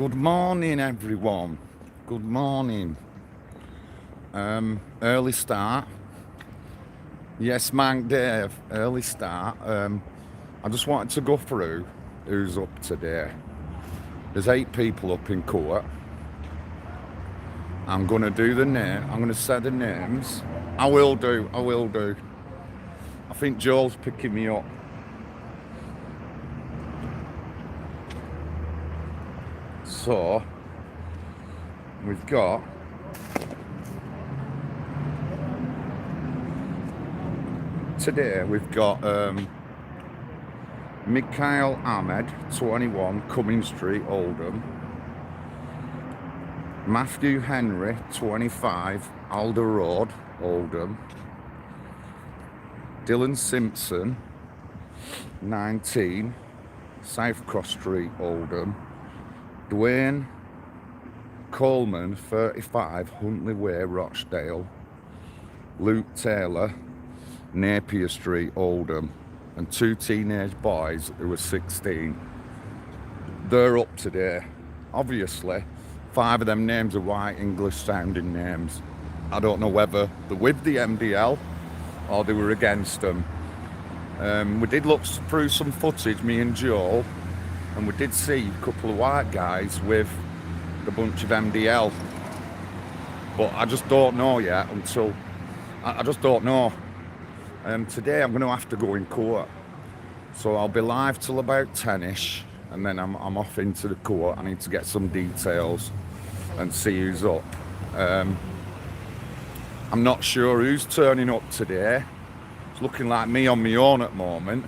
Good morning, everyone. Good morning. Early start. Yes, Manc Dave. Early start. I just wanted to go through who's up today. There's 8 people up in court. I'm gonna do the name. I'm gonna say the names. I will do. I think Joel's picking me up. So we've got today. We've got Mikhail Ahmed, 21, Cumming Street, Oldham. Matthew Henry, 25, Alder Road, Oldham. Dylan Simpson, 19, South Cross Street, Oldham. Dwayne Coleman, 35, Huntley Way, Rochdale. Luke Taylor, Napier Street, Oldham. And 2 teenage boys who were 16. They're up today. Obviously, 5 of them names are white English sounding names. I don't know whether they're with the MDL or they were against them. We did look through some footage, me and Joel, and we did see a couple of white guys with a bunch of MDL. But I just don't know yet until... I just don't know. Today I'm going to have to go in court. So I'll be live till about 10ish, and then I'm off into the court. I need to get some details and see who's up. I'm not sure who's turning up today. It's looking like me on my own at the moment.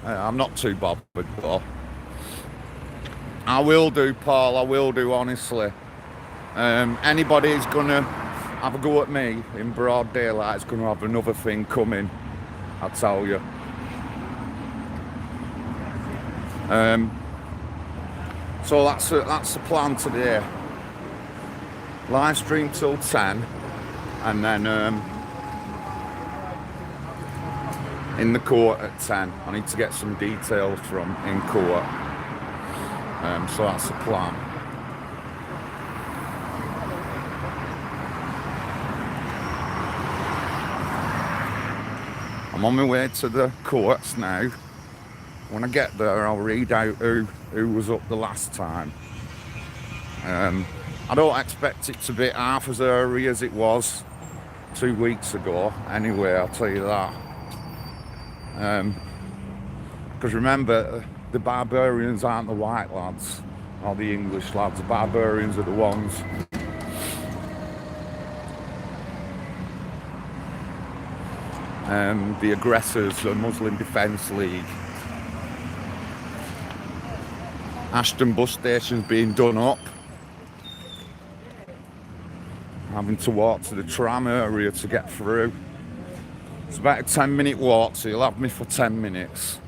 I'm not too bothered though. I will do, Paul, I will do, honestly. Anybody who's going to have a go at me in broad daylight is going to have another thing coming, I'll tell you. So that's the plan today. Live stream till 10, and then in the court at 10. I need to get some details from in court. So that's the plan. I'm on my way to the courts now. When I get there, I'll read out who was up the last time. I don't expect it to be half as early as it was 2 weeks ago. Anyway, I'll tell you that. Because remember, the barbarians aren't the white lads or the English lads. The barbarians are the ones. The aggressors, the Muslim Defence League. Ashton bus station's being done up. Having to walk to the tram area to get through. It's about a 10-minute walk, so you'll have me for 10 minutes.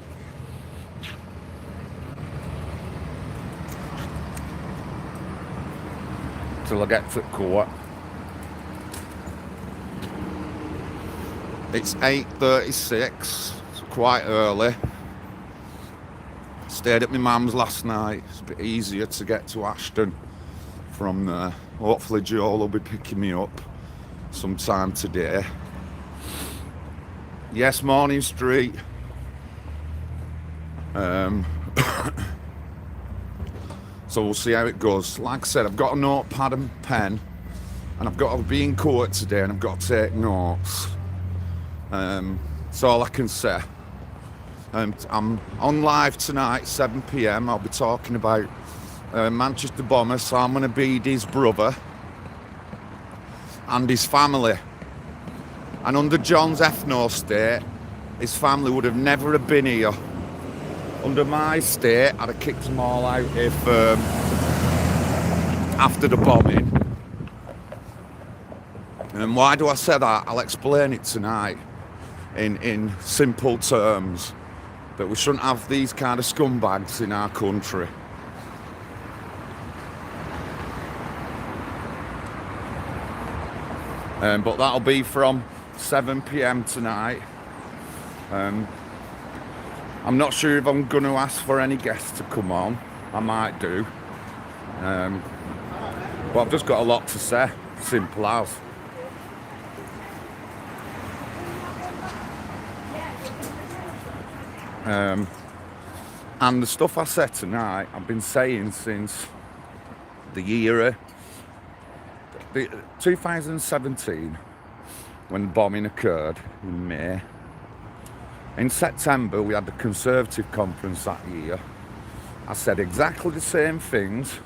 Till I get to court. It's 8:36, it's quite early. Stayed at my mum's last night. It's a bit easier to get to Ashton from there. Hopefully Joel will be picking me up sometime today. Yes, Morning Street. So we'll see how it goes. Like I said, I've got a notepad and pen, and I've got to be in court today, and I've got to take notes. That's all I can say. I'm on live tonight, 7 PM. I'll be talking about Manchester Bomber, so I'm going to be his brother and his family. And under John's ethno state, his family would have never have been here. Under my state, I'd have kicked them all out if after the bombing. And why do I say that? I'll explain it tonight in simple terms. That we shouldn't have these kind of scumbags in our country. But that'll be from 7 PM tonight. I'm not sure if I'm going to ask for any guests to come on. I might do. But I've just got a lot to say, simple as. And the stuff I said tonight, I've been saying since the year 2017, when the bombing occurred in May. In September, we had the Conservative conference that year. I said exactly the same things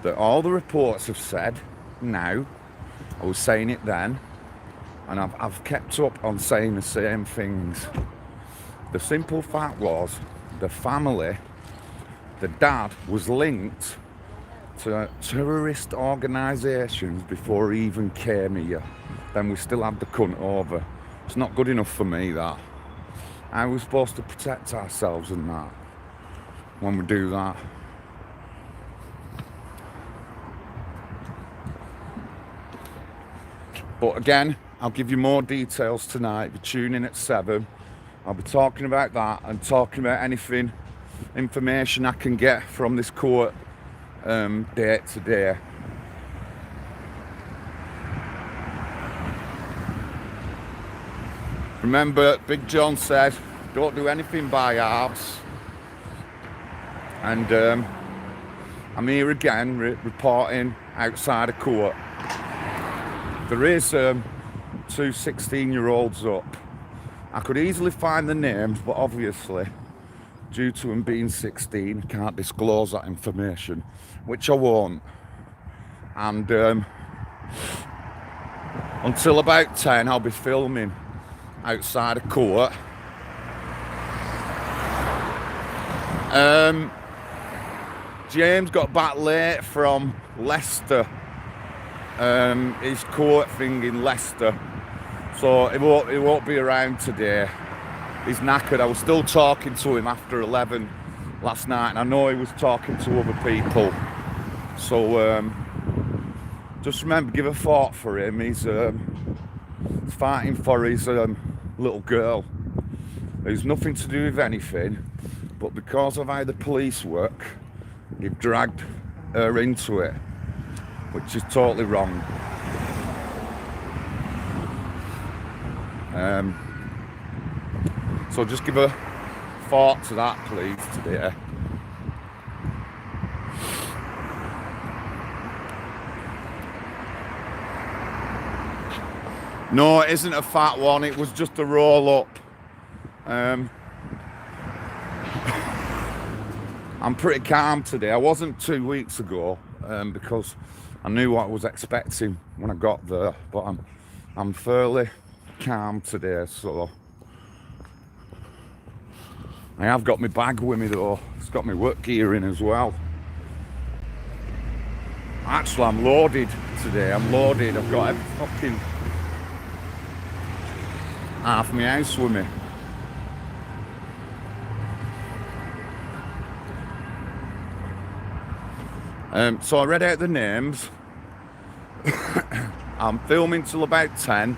that all the reports have said now. I was saying it then, and I've kept up on saying the same things. The simple fact was, the family, the dad was linked to terrorist organisations before he even came here. Then we still had the cunt over. It's not good enough for me, that. How are we supposed to protect ourselves and that when we do that? But again, I'll give you more details tonight. If you tune in at 7, I'll be talking about that and talking about anything, information I can get from this court date to day. Remember, Big John said, don't do anything by halves. And I'm here again reporting outside a court. There is 2 16-year-olds up. I could easily find the names, but obviously, due to them being 16, I can't disclose that information, which I won't. And until about 10, I'll be filming outside a court. James got back late from Leicester, his court thing in Leicester, so he won't be around today. He's knackered. I was still talking to him after 11 last night, and I know he was talking to other people. So just remember, give a thought for him. He's fighting for his little girl. There's nothing to do with anything, but because of how the police work, you've dragged her into it, which is totally wrong. So just give a thought to that, please, today. No, it isn't a fat one, it was just a roll up. I'm pretty calm today. I wasn't 2 weeks ago because I knew what I was expecting when I got there, but I'm fairly calm today, so I have got my bag with me though. It's got my work gear in as well. Actually, I'm loaded today. I'm loaded. I've got every fucking half my house with me. So I read out the names. I'm filming till about 10.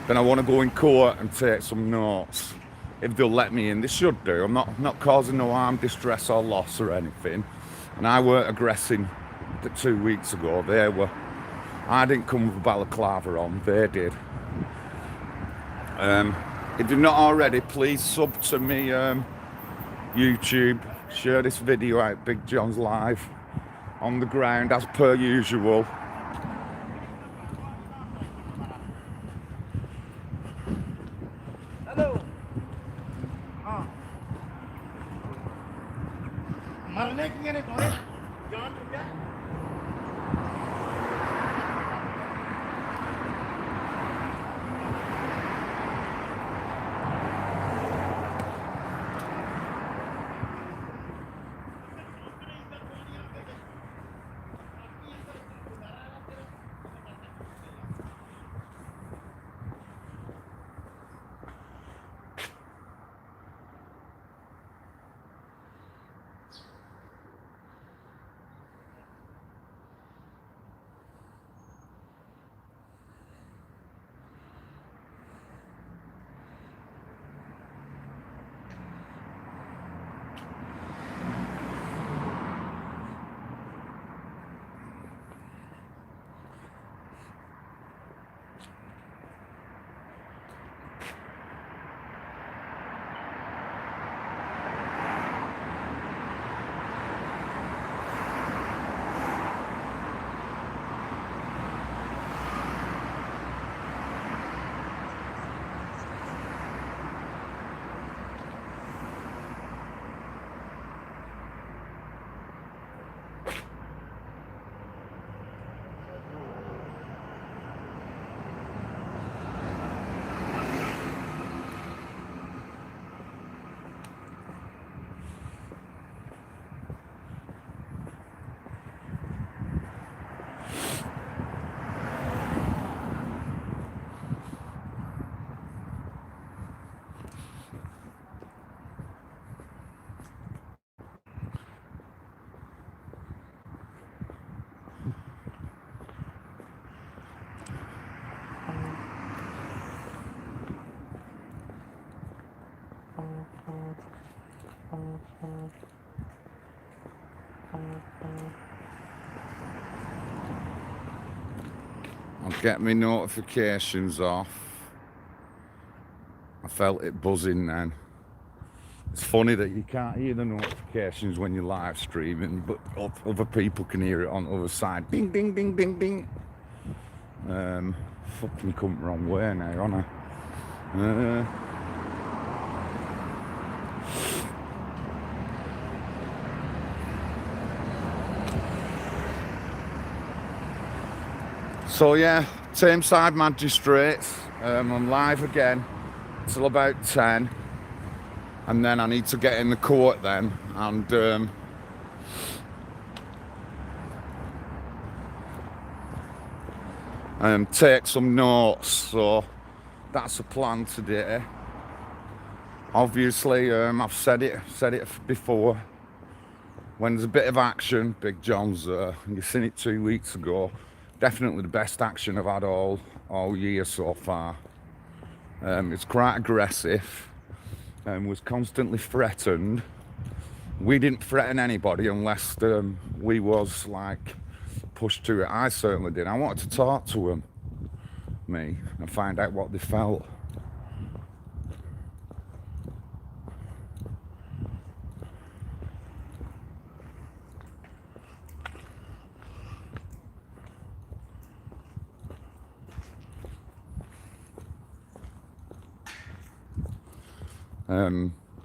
Then I want to go in court and take some notes. If they'll let me in, they should do. I'm not causing no harm, distress or loss or anything. And I weren't aggressing 2 weeks ago. They were. I didn't come with a balaclava on. They did. If you're not already, please sub to me YouTube. Share this video out. Big John's live on the ground as per usual. Hello. मरने की नहीं थोड़े जान रुपया I'll get my notifications off. I felt it buzzing then. It's funny that you can't hear the notifications when you're live streaming, but other people can hear it on the other side. Ding, ding, ding, ding, ding. Fucking come wrong way now, aren't I? So yeah, Tameside Magistrates. I'm live again till about 10. And then I need to get in the court then and take some notes. So that's the plan today. Obviously, I've said it before. When there's a bit of action, Big John's there. You've seen it 2 weeks ago. Definitely the best action I've had all year so far. It's quite aggressive. Was constantly threatened. We didn't threaten anybody unless we was like pushed to it. I certainly did. I wanted to talk to them, and find out what they felt.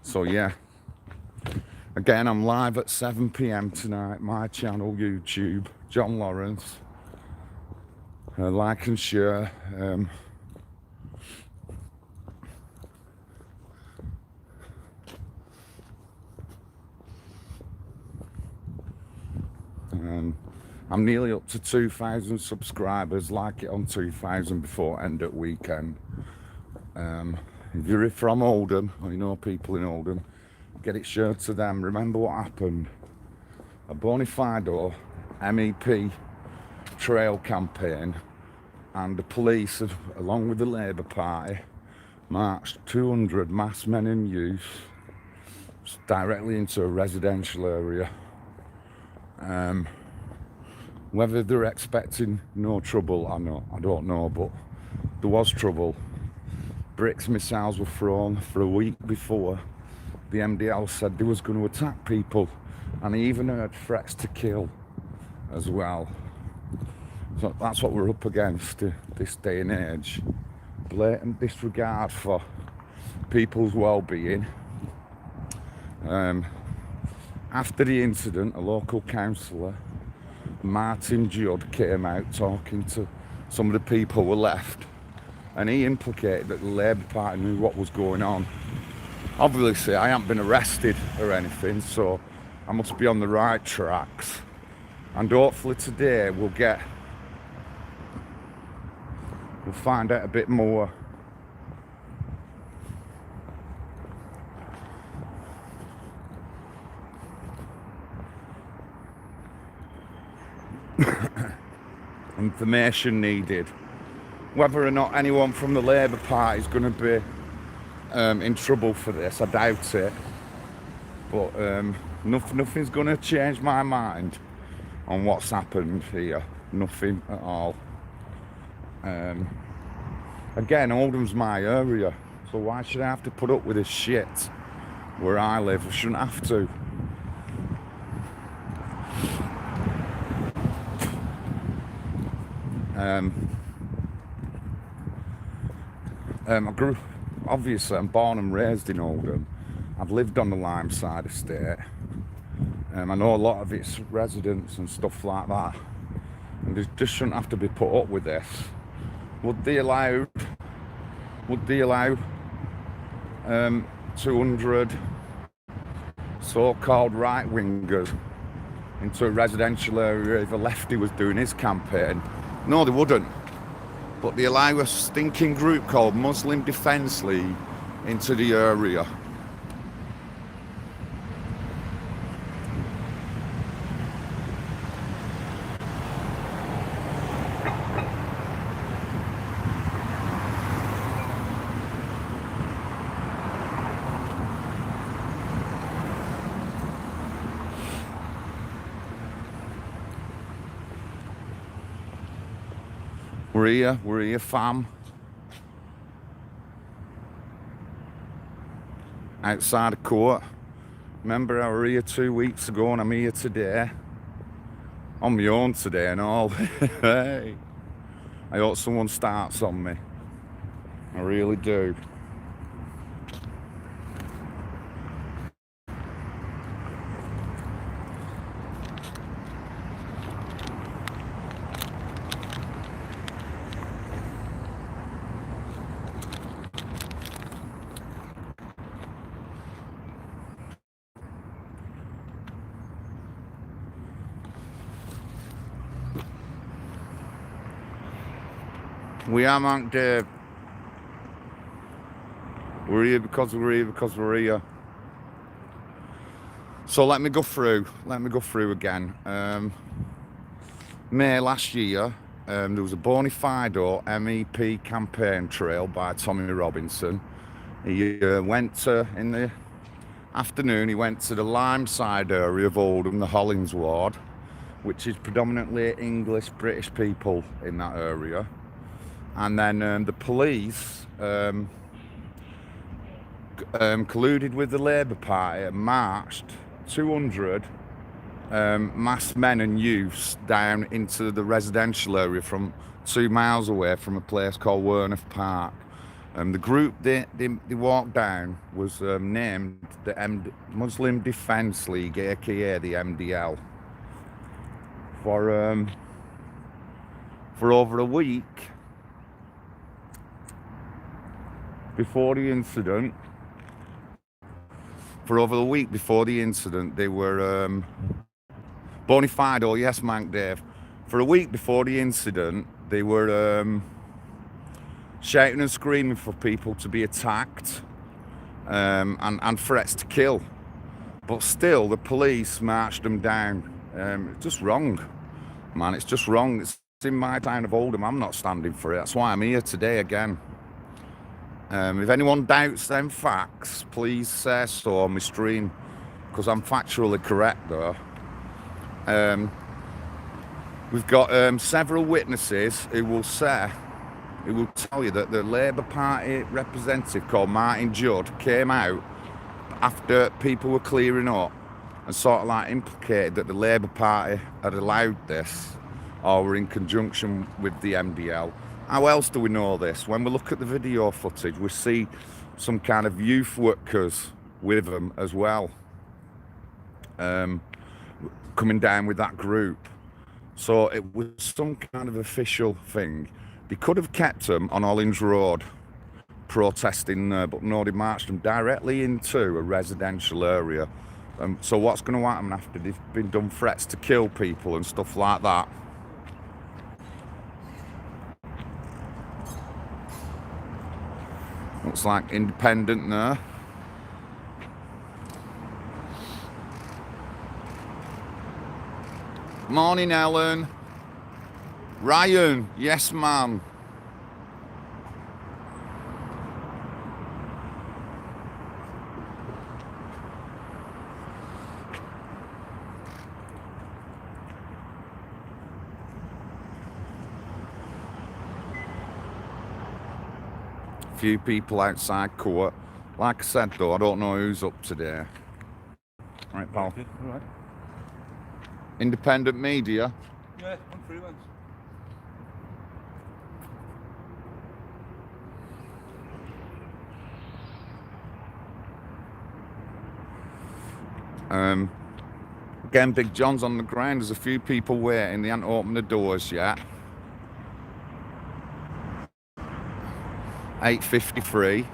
So yeah, again, I'm live at 7 p.m. tonight, my channel, YouTube, John Lawrence. Like and share. I'm nearly up to 2,000 subscribers, like it on 2,000 before end at weekend. If you're from Oldham, or you know people in Oldham, get it shared to them. Remember what happened. A Bonifido MEP trail campaign, and the police, along with the Labour Party, marched 200 masked men and youth directly into a residential area. Whether they're expecting no trouble, I don't know, but there was trouble. Bricks missiles were thrown for a week before. The MDL said they was going to attack people, and I even heard threats to kill as well. So that's what we're up against this day and age. Blatant disregard for people's well-being. After the incident, a local councillor, Martin Judd, came out talking to some of the people who were left, and he implicated that the Labour Party knew what was going on. Obviously, I haven't been arrested or anything, so I must be on the right tracks. And hopefully today we'll find out a bit more. Information needed. Whether or not anyone from the Labour Party is going to be in trouble for this, I doubt it. But nothing's going to change my mind on what's happened here. Nothing at all. Again, Oldham's my area, so why should I have to put up with this shit where I live? I shouldn't have to. Obviously, I'm born and raised in Oldham. I've lived on the Limeside estate. I know a lot of its residents and stuff like that. And they just shouldn't have to be put up with this. Would they allow 200 so-called right-wingers into a residential area if a lefty was doing his campaign? No, they wouldn't. But they allow a stinking group called Muslim Defence League into the area. We're here, fam. Outside of court. Remember I were here 2 weeks ago and I'm here today. On my own today and all. Hey. I hope someone starts on me. I really do. We are Manc Dave. We're here because we're here. So let me go through again. May last year, there was a bona fide MEP campaign trail by Tommy Robinson. He went to, in the afternoon, he went to the Limeside area of Oldham, the Hollins ward, which is predominantly English, British people in that area. And then the police colluded with the Labour Party and marched 200 masked men and youths down into the residential area from 2 miles away from a place called Werneth Park. The group they walked down was named the Muslim Defence League, aka the MDL. For over a week before the incident, they were bona fide, oh yes, Manc Dave. For a week before the incident, they were shouting and screaming for people to be attacked and threats to kill. But still, the police marched them down. It's just wrong, man. It's just wrong. It's in my town of Oldham. I'm not standing for it. That's why I'm here today again. If anyone doubts them facts, please say so on my stream, because I'm factually correct though. We've got several witnesses who will tell you that the Labour Party representative called Martin Judd came out after people were clearing up and sort of like implicated that the Labour Party had allowed this or were in conjunction with the MDL. How else do we know this? When we look at the video footage, we see some kind of youth workers with them as well, coming down with that group. So it was some kind of official thing. They could have kept them on Hollins Road protesting there, but no, they marched them directly into a residential area. So what's going to happen after they've been done threats to kill people and stuff like that? Looks like Independent there. Morning, Ellen. Ryan, yes, ma'am. Few people outside court. Like I said though, I don't know who's up today. Right, pal. All right. Independent media. Yeah, I'm freelance. Again, Big John's on the ground. There's a few people waiting. They haven't opened the doors yet. 8:53.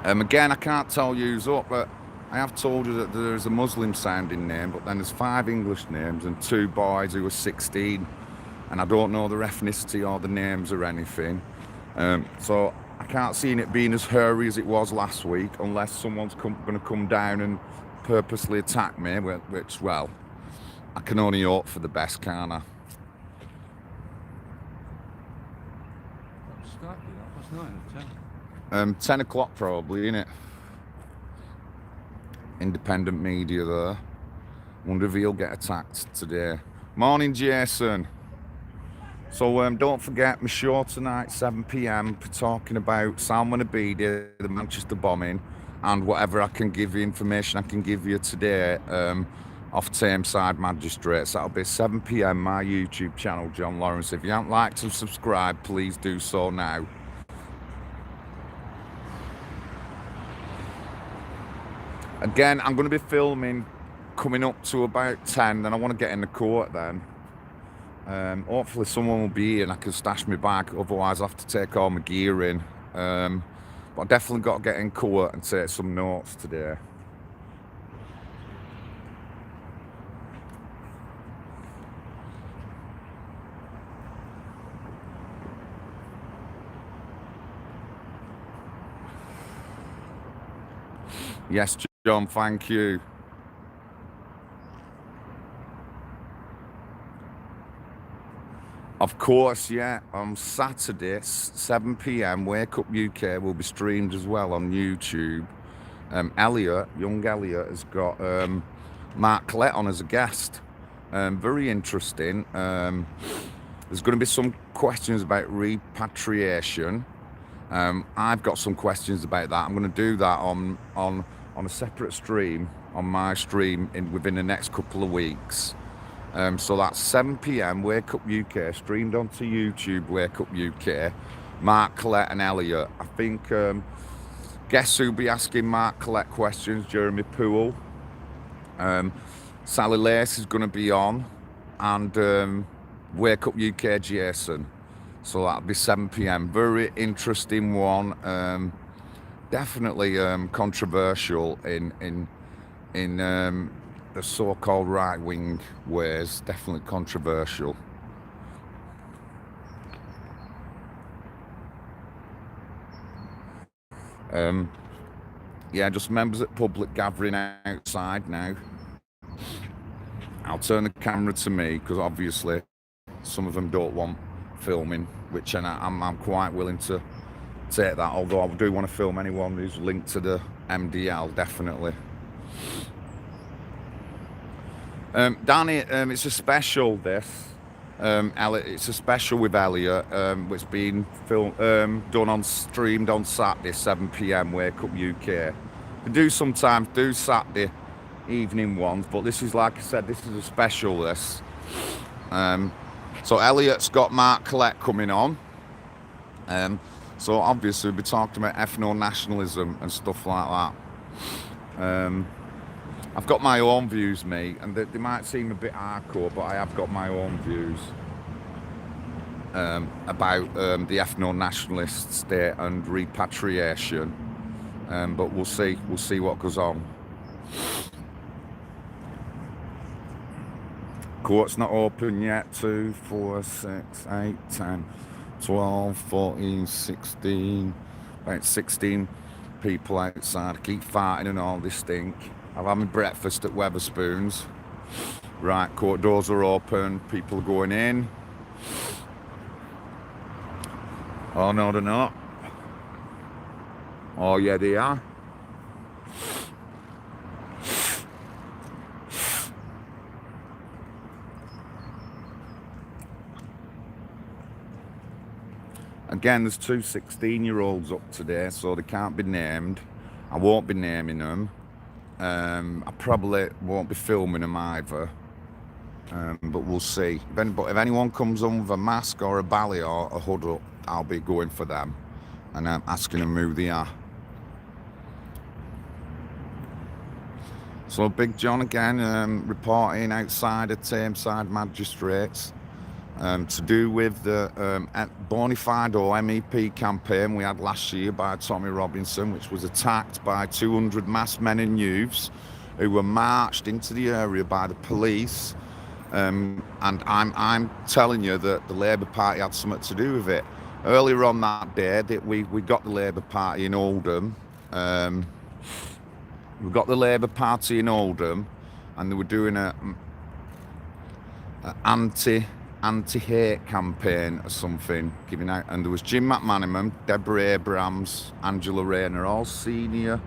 Again, I can't tell you who's up, but I have told you that there's a Muslim sounding name, but then there's 5 English names and 2 boys who are 16, and I don't know their ethnicity or the names or anything. So I can't see it being as hairy as it was last week, unless someone's going to come down and purposely attack me, which, well, I can only hope for the best, can't I? What's 9 or 10? 10 o'clock probably, innit? Independent media there. Wonder if he'll get attacked today. Morning, Jason. So don't forget my show tonight, 7 p.m. talking about Salman Abedi, the Manchester bombing, and whatever I can give you, information I can give you today off Tameside Magistrates. That'll be 7 p.m. my YouTube channel, John Lawrence. If you haven't liked and subscribed, please do so now. Again, I'm going to be filming coming up to about 10, then I want to get in the court then. Hopefully someone will be here and I can stash my bag, otherwise I have to take all my gear in. But I definitely got to get in court and take some notes today. Yes, John, thank you. Of course, yeah, on Saturday, 7 p.m, Wake Up UK will be streamed as well on YouTube. Young Elliot has got Mark Collette on as a guest. Very interesting. There's going to be some questions about repatriation. I've got some questions about that. I'm going to do that on a separate stream, on my stream within the next couple of weeks. So that's 7 p.m, Wake Up UK, streamed onto YouTube, Wake Up UK, Mark Collette and Elliot. I think, guess who'll be asking Mark Collette questions? Jeremy Poole. Sally Lace is going to be on, and Wake Up UK Jason. So that'll be 7 p.m. Very interesting one. Definitely controversial in the so-called right-wing ways. Definitely controversial. Yeah, just members at public gathering outside now. I'll turn the camera to me because obviously some of them don't want filming, which I'm quite willing to take that, although I do want to film anyone who's linked to the MDL, definitely. Danny, it's a special, this. It's a special with Elliot, which been streamed on Saturday, 7 p.m, Wake Up UK. I do sometimes do Saturday evening ones, but this is, like I said, this is a special, this. So Elliot's got Mark Collette coming on. So obviously we'll be talking about ethno-nationalism and stuff like that. I've got my own views, mate, and they might seem a bit hardcore, but I have got my own views about the ethno-nationalist state and repatriation. But we'll see what goes on. Court's not open yet. 2, 4, 6, 8, 10, 12, 14, 16, about 16 people outside. I keep farting and all this stink. I'm having breakfast at Weatherspoons. Right, court doors are open, people are going in. Oh no, they're not. Oh yeah, they are. Again, there's 2 16-year-olds up today, so they can't be named. I won't be naming them. I probably won't be filming them either, but we'll see. If anyone comes on with a mask or a bally or a hood up, I'll be going for them and asking them who they are. So Big John again, reporting outside of Tameside Magistrates, to do with the Bonifido MEP campaign we had last year by Tommy Robinson, which was attacked by 200 masked men and youths who were marched into the area by the police. And I'm telling you that the Labour Party had something to do with it. Earlier on that day, we got the Labour Party in Oldham. We got the Labour Party in Oldham, and they were doing a anti-hate campaign or something, giving out, and there was Jim McManaman, Deborah Abrams, Angela Rayner, all senior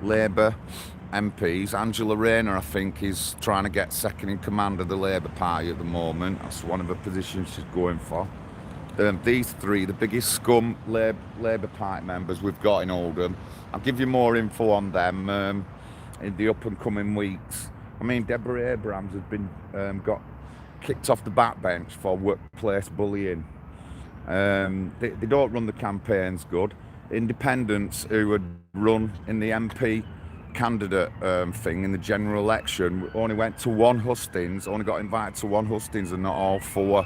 Labour MPs. Angela Rayner, I think, is trying to get second in command of the Labour Party at the moment. That's one of the positions she's going for. These three, the biggest scum Labour Party members we've got in Oldham. I'll give you more info on them in the up and coming weeks. I mean, Deborah Abrams has been got kicked off the backbench for workplace bullying. They don't run the campaigns good. Independents who had run in the MP candidate thing in the general election only went to one hustings, only got invited to one hustings and not all four.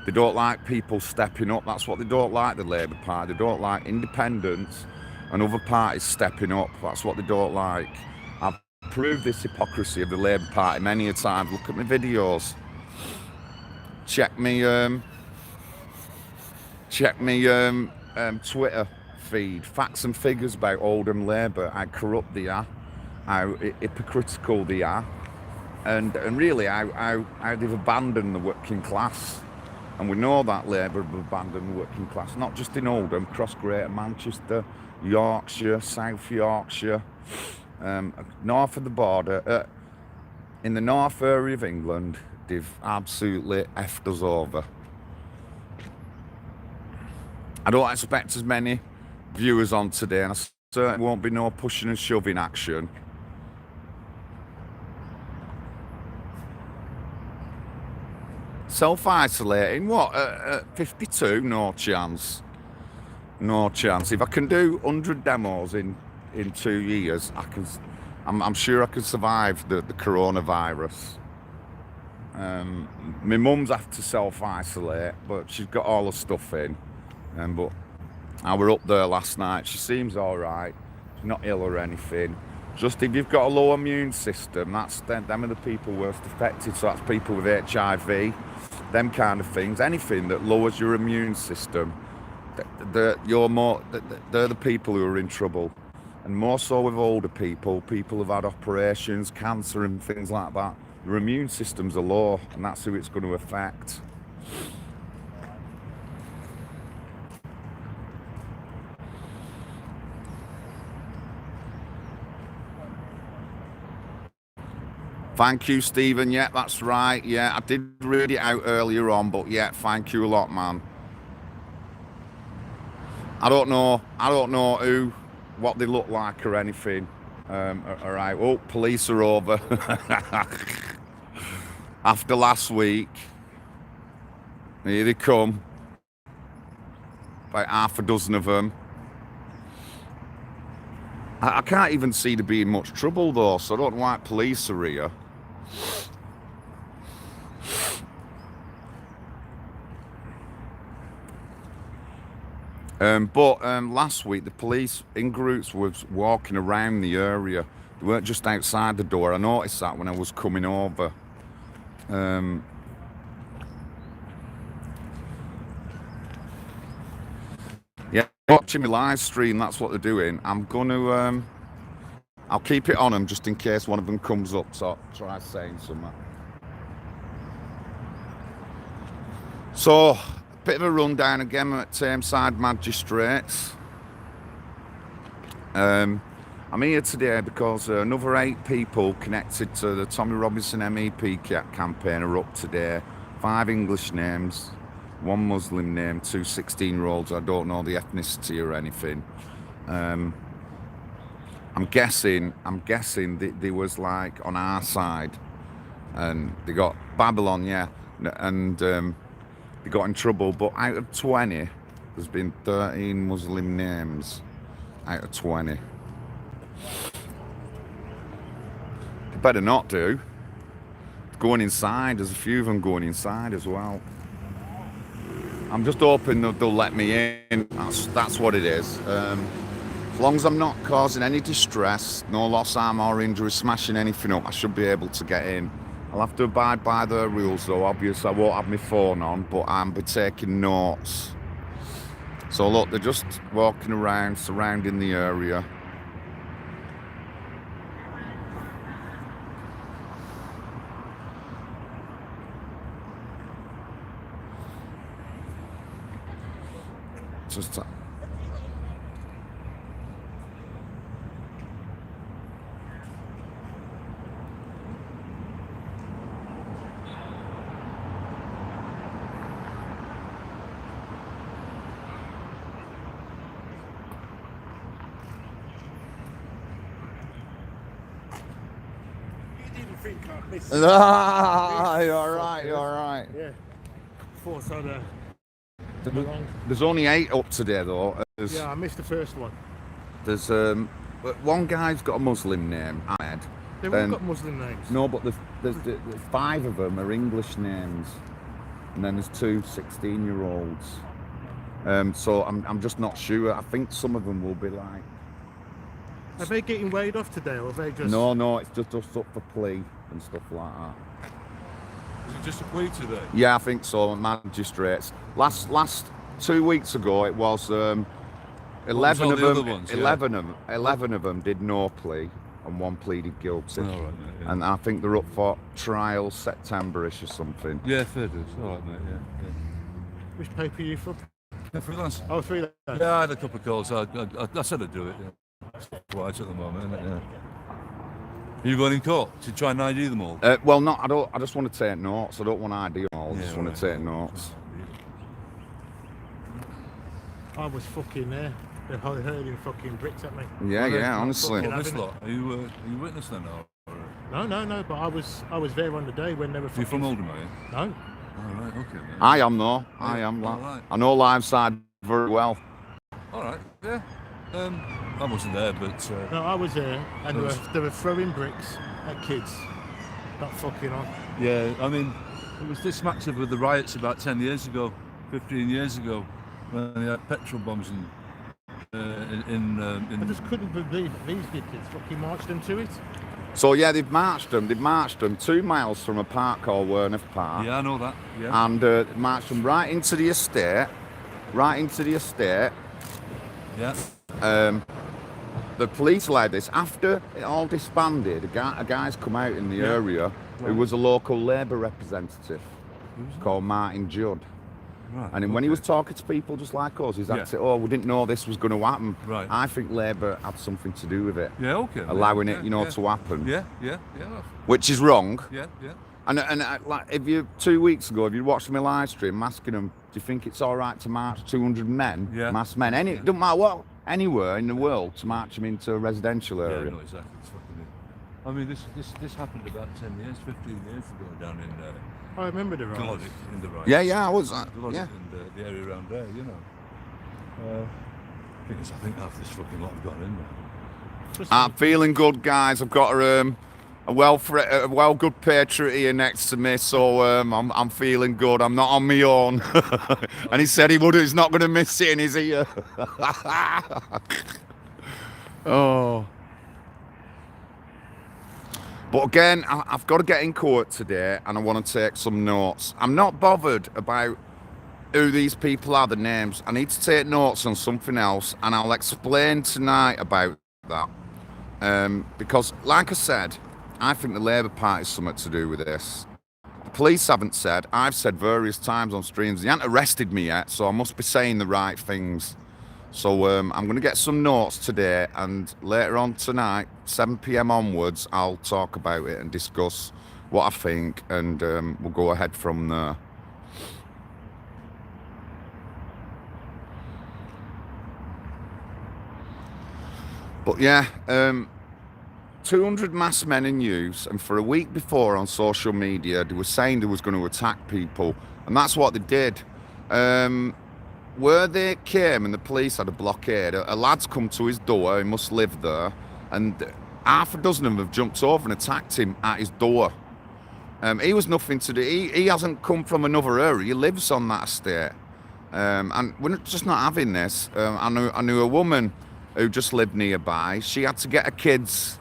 They don't like people stepping up. That's what they don't like, the Labour Party. They don't like independents and other parties stepping up. That's what they don't like. I've proved this hypocrisy of the Labour Party many a time. Look at my videos. Check me Twitter feed. Facts and figures about Oldham Labour, how corrupt they are, how hypocritical they are, and really how they've abandoned the working class. And we know that Labour have abandoned the working class, not just in Oldham, across Greater Manchester, Yorkshire, South Yorkshire, north of the border. In the north area of England, they've absolutely effed us over. I don't expect as many viewers on today, and I certainly won't be no pushing and shoving action. Self-isolating, what, at 52? No chance. No chance. If I can do 100 demos in 2 years, I'm sure I can survive the coronavirus. My mum's have to self-isolate, but she's got all her stuff in. But I were up there last night. She seems all right. She's not ill or anything. Just if you've got a low immune system, them are the people worst affected. So that's people with HIV, them kind of things. Anything that lowers your immune system, they're the people who are in trouble. And more so with older people who've had operations, cancer and things like that. Your immune systems are low, and that's who it's going to affect. Thank you, Stephen. Yeah, that's right. Yeah, I did read it out earlier on, but yeah, thank you a lot, man. I don't know what they look like or anything. All right. Oh, police are over. After last week, here they come. About half a dozen of them. I can't even see there being much trouble though, so I don't know why police are here. But last week the police in groups was walking around the area. They weren't just outside the door. I noticed that when I was coming over. Yeah, watching my live stream, that's what they're doing. I'm gonna I'll keep it on them just in case one of them comes up, so I'll try saying something. So, a bit of a rundown again at Tameside Magistrates. I'm here today because another 8 people connected to the Tommy Robinson MEP campaign are up today. 5 English names, 1 Muslim name, 2 16-year-olds. I don't know the ethnicity or anything. I'm guessing they was like on our side, and they got Babylon, yeah, and they got in trouble. But out of 20, there's been 13 Muslim names out of 20. They better not do. Going inside, there's a few of them going inside as well. I'm just hoping that they'll let me in. That's what it is. As long as I'm not causing any distress, no loss, harm or injury, smashing anything up, I should be able to get in. I'll have to abide by the rules though. Obviously I won't have my phone on, but I'll be taking notes. So look, they're just walking around, surrounding the area. Just think I missed. Ah, you're right, you're right. Yeah. Thought I'd There's only 8 up today though. yeah, I missed the first one. There's one guy's got a Muslim name, Ahmed. They've all got Muslim names. No, but there's 5 of them are English names, and then there's 2 16-year-olds. So I'm just not sure. I think some of them will be like. Are they getting weighed off today, or are they just? No, it's just us up for plea and stuff like that. Is it just a plea today? Yeah, I think so. Magistrates. Last 2 weeks ago, it was 11 of them. Ones, 11 of them did no plea, and 1 pleaded guilty. All right, mate, yeah. And I think they're up for trial September-ish or something. Yeah, fair dues. All right, mate. Yeah. Which paper are you from? Yeah, freelance. Oh, freelance. Yeah, I had a couple of calls. I said I'd do it. Yeah. Quiet at the moment, isn't it? Yeah. Are you going in court to try and ID them all? Well, not. I don't. I just want to take notes. I don't want to ID them all. I just want right. to take notes. I was fucking there. They're hurling fucking bricks at me. Yeah, honestly. fucking- Well, this lot. Are you witness then? Or, No. But I was there on the day when they were. are you Fucking, from Oldham, are you? No. All right, okay. Mate. I am though. I am. All right. I know Liveside very well. All right, yeah. I wasn't there, but No, I was there, and they were throwing bricks at kids. That fucking on. yeah, I mean, it was this massive with the riots about 10 years ago, 15 years ago, when they had petrol bombs I just couldn't believe these kids fucking marched them to it. So yeah, they've marched them 2 miles from a park called Werneth Park. Yeah, I know that. Yeah. And marched them right into the estate. Yeah. The police led this. After it all disbanded, a guy's come out in the area who was a local Labour representative called Martin Judd. Right. And when he was talking to people just like us, he's actually, oh, we didn't know this was going to happen. Right. I think Labour had something to do with it. Yeah, okay. Allowing yeah, it, to happen. Yeah. Which is wrong. Yeah. And like, if you 2 weeks ago, if you watched my live stream asking them, do you think it's all right to march 200 men, masked men, it doesn't matter what, anywhere in the world, to march them into a residential area? Yeah, no, exactly. It's fucking it. I mean, this happened about 10 years, 15 years ago down in I remember the riots. Glodick, in the riots. Yeah, I was. Glodick Yeah. and the area around there, you know. I think half this fucking lot have gone in there. I'm feeling good, guys. I've got a well good patriot here next to me, so I'm feeling good. I'm not on my own. And he said he's not going to miss it in his ear. Oh. But again, I've got to get in court today, and I want to take some notes. I'm not bothered about who these people are, the names. I need to take notes on something else, and I'll explain tonight about that. Because, like I said, I think the Labour Party has something to do with this. The police haven't said. I've said various times on streams. They haven't arrested me yet, so I must be saying the right things. So I'm going to get some notes today, and later on tonight, 7 p.m. onwards, I'll talk about it and discuss what I think, and we'll go ahead from there. But yeah, 200 masked men in use, and for a week before on social media, they were saying they was going to attack people, and that's what they did. Where they came and the police had a blockade, a lad's come to his door, he must live there, and half a dozen of them have jumped over and attacked him at his door. He was nothing to do, he hasn't come from another area, he lives on that estate. And we're just not having this. I knew a woman who just lived nearby. She had to get her kids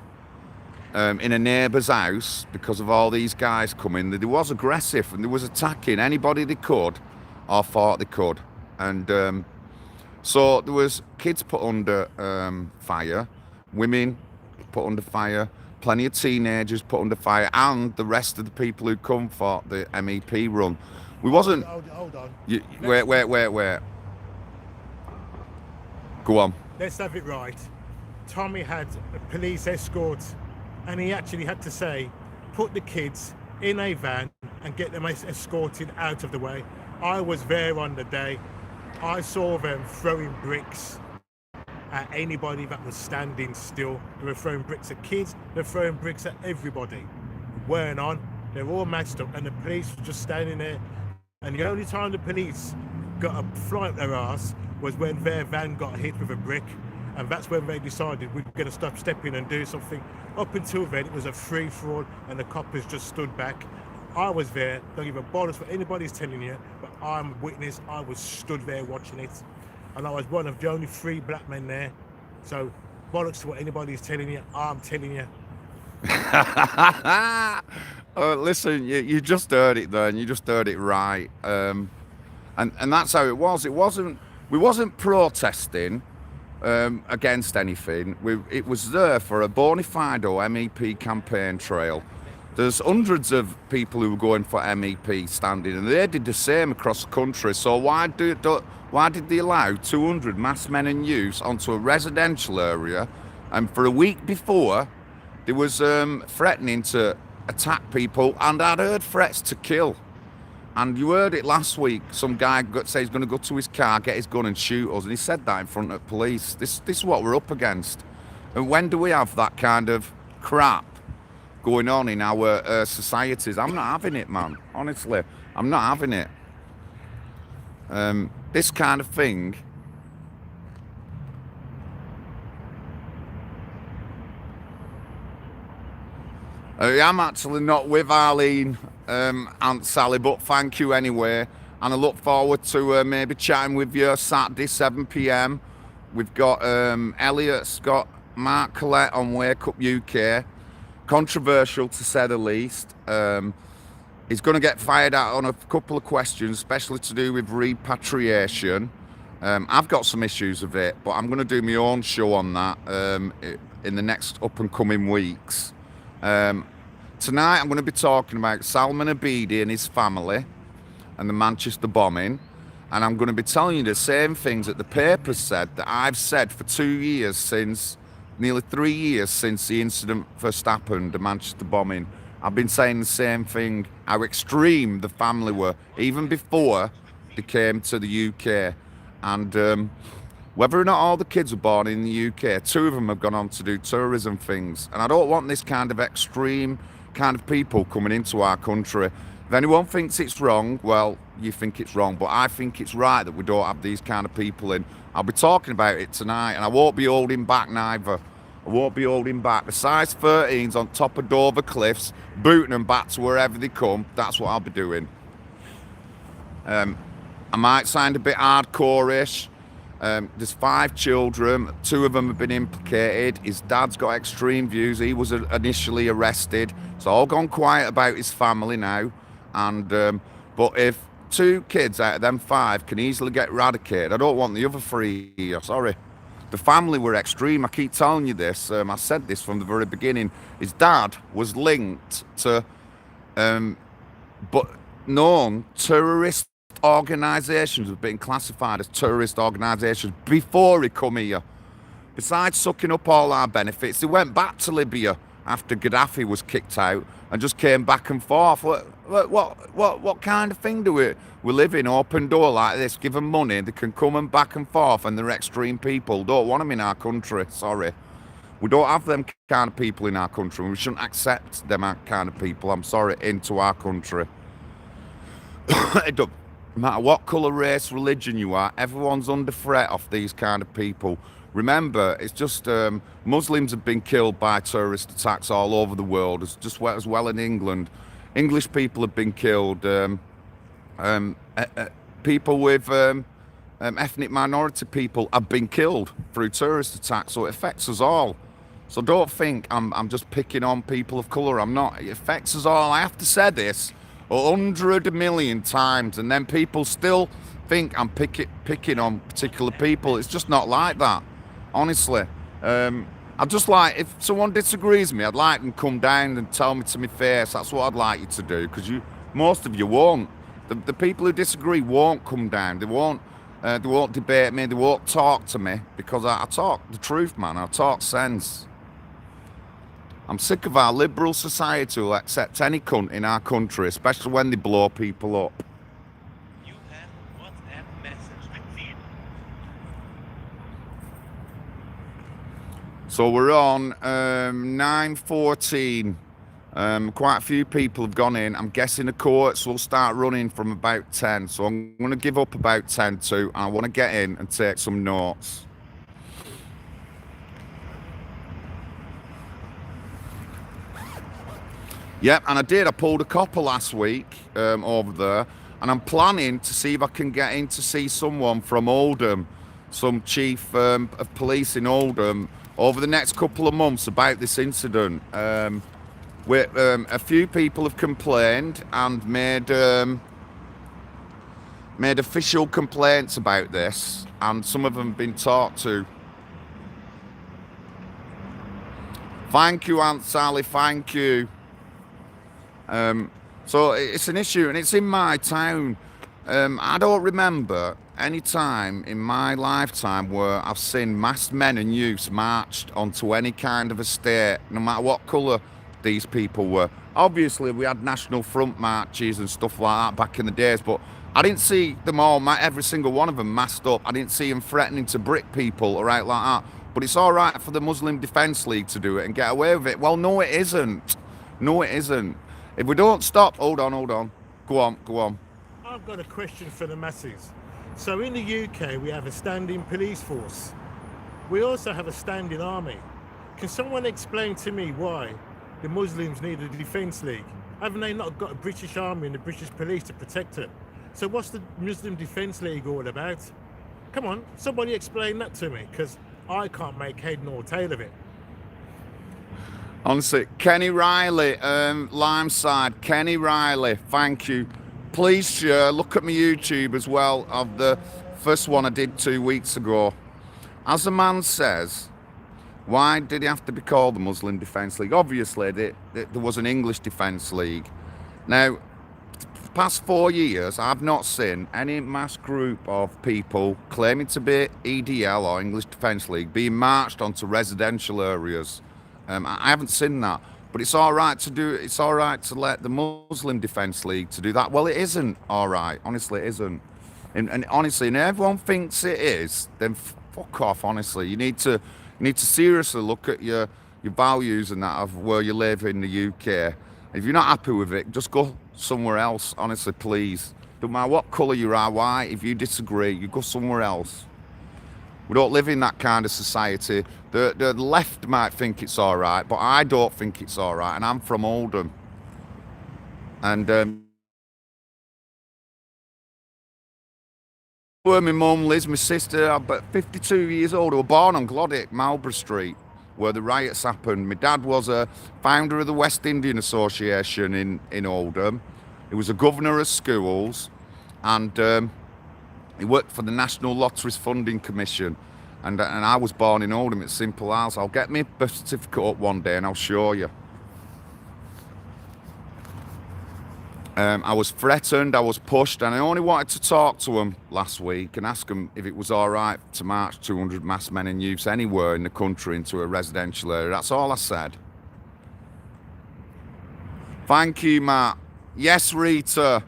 in a neighbour's house because of all these guys coming. They was aggressive and they was attacking anybody they could or thought they could. And so there was kids put under fire, women put under fire, plenty of teenagers put under fire, and the rest of the people who come for the MEP run. We wasn't... Hold on. Wait. Go on. Let's have it right. Tommy had a police escort, and he actually had to say, put the kids in a van and get them escorted out of the way. I was there on the day. I saw them throwing bricks at anybody that was standing still. They were throwing bricks at kids, they were throwing bricks at everybody. weren't on. They were all matched up, and the police were just standing there. And the only time the police got a fly up their ass was when their van got hit with a brick. And that's when they decided we're going to stop stepping and do something. Up until then, it was a free-for-all, and the coppers just stood back. I was there, don't give a bollocks what anybody's telling you, but I'm a witness. I was stood there watching it. And I was one of the only 3 black men there. So, bollocks to what anybody's telling you, I'm telling you. Listen, you just heard it there, and you just heard it right. And that's how it was. We wasn't protesting against anything. It was there for a bona fide MEP campaign trail. There's hundreds of people who were going for MEP standing, and they did the same across the country. So why did they allow 200 masked men and youths onto a residential area? And for a week before, they was threatening to attack people, and I'd heard threats to kill. And you heard it last week. Some guy said he's going to go to his car, get his gun and shoot us, and he said that in front of police. This is what we're up against. And when do we have that kind of crap going on in our societies? I'm not having it, man. Honestly, I'm not having it. This kind of thing. I'm actually not with Arlene, Aunt Sally, but thank you anyway. And I look forward to maybe chatting with you Saturday, 7 p.m. We've got Elliot Scott, Mark Collette on Wake Up UK. Controversial to say the least. He's going to get fired out on a couple of questions, especially to do with repatriation. I've got some issues with it, but I'm going to do my own show on that in the next up and coming weeks. Tonight I'm going to be talking about Salman Abedi and his family and the Manchester bombing, and I'm going to be telling you the same things that the papers said that I've said for 2 years since, nearly 3 years since the incident first happened, the Manchester bombing. I've been saying the same thing, how extreme the family were, even before they came to the UK. And whether or not all the kids were born in the UK, 2 of them have gone on to do tourism things. And I don't want this kind of extreme kind of people coming into our country. If anyone thinks it's wrong, well, you think it's wrong. But I think it's right that we don't have these kind of people in. I'll be talking about it tonight, and I won't be holding back neither. I won't be holding back. The size 13s on top of Dover Cliffs, booting them back to wherever they come. That's what I'll be doing. I might sound a bit hardcore-ish. There's 5 children, 2 of them have been implicated. His dad's got extreme views. He was initially arrested. It's all gone quiet about his family now. And but if 2 kids out of them 5 can easily get eradicated, I don't want the other 3 here. Sorry. The family were extreme. I keep telling you this. I said this from the very beginning. His dad was linked to but known terrorist organisations, have been classified as terrorist organisations before he come here. Besides sucking up all our benefits, he went back to Libya after Gaddafi was kicked out and just came back and forth. What kind of thing do we live in? Open door like this, give them money, they can come and back and forth, and they're extreme people. Don't want them in our country. Sorry, we don't have them kind of people in our country. We shouldn't accept them kind of people, I'm sorry, into our country. It don't matter what colour, race, religion you are, everyone's under threat of these kind of people. Remember, it's just Muslims have been killed by terrorist attacks all over the world, as well in England. English people have been killed. People with ethnic minority people have been killed through terrorist attacks, so it affects us all. So don't think I'm just picking on people of colour. I'm not. It affects us all. I have to say this 100 million times, and then people still think I'm picking on particular people. It's just not like that, honestly. I'd just like, if someone disagrees with me, I'd like them to come down and tell me to my face. That's what I'd like you to do, because most of you won't. The people who disagree won't come down. They won't debate me. They won't talk to me, because I talk the truth, man. I talk sense. I'm sick of our liberal society who'll accept any cunt in our country, especially when they blow people up. You have WhatsApp message received. So we're on 9:14 Quite a few people have gone in. I'm guessing the courts will start running from about 10. So I'm going to give up about 10 to. I want to get in and take some notes. Yep, and I did. I pulled a copper last week over there, and I'm planning to see if I can get in to see someone from Oldham, some chief of police in Oldham, over the next couple of months about this incident. A few people have complained and made official complaints about this, and some of them have been talked to. Thank you, Aunt Sally. Thank you. So it's an issue, and it's in my town. I don't remember any time in my lifetime where I've seen masked men and youths marched onto any kind of estate, no matter what colour these people were. Obviously, we had National Front marches and stuff like that back in the days, but I didn't see them all, every single one of them masked up. I didn't see them threatening to brick people or out like that. But it's all right for the Muslim Defence League to do it and get away with it. Well, no, it isn't. No, it isn't. If we don't stop, hold on. Go on. I've got a question for the masses. So in the UK, we have a standing police force. We also have a standing army. Can someone explain to me why the Muslims need a defence league? Haven't they not got a British army and the British police to protect it? So what's the Muslim Defence League all about? Come on, somebody explain that to me, because I can't make head nor tail of it. Honestly, Kenny Riley, Limeside, Kenny Riley, thank you. Please share, look at my YouTube as well of the first one I did 2 weeks ago. As the man says, why did he have to be called the Muslim Defence League? Obviously, there was an English Defence League. Now, the past 4 years, I've not seen any mass group of people claiming to be EDL or English Defence League being marched onto residential areas. I haven't seen that, but it's all right to do. It's all right to let the Muslim Defence League to do that. Well, it isn't all right. Honestly, it isn't. And honestly, and everyone thinks it is. Then fuck off. Honestly, you need to seriously look at your values and that of where you live in the UK. If you're not happy with it, just go somewhere else. Honestly, please. Don't matter what colour you are, white. If you disagree, you go somewhere else. We don't live in that kind of society. The left might think it's all right, but I don't think it's all right, and I'm from Oldham. And where my mum lives, my sister, I'm about 52 years old, who were born on Glodick, Marlborough Street, where the riots happened. My dad was a founder of the West Indian Association in Oldham. He was a governor of schools, and he worked for the National Lotteries Funding Commission, and I was born in Oldham. It's simple as. I'll get my birth certificate up one day and I'll show you. I was threatened, I was pushed, and I only wanted to talk to them last week and ask them if it was all right to march 200 masked men and youths anywhere in the country into a residential area. That's all I said. Thank you, Matt. Yes, Rita.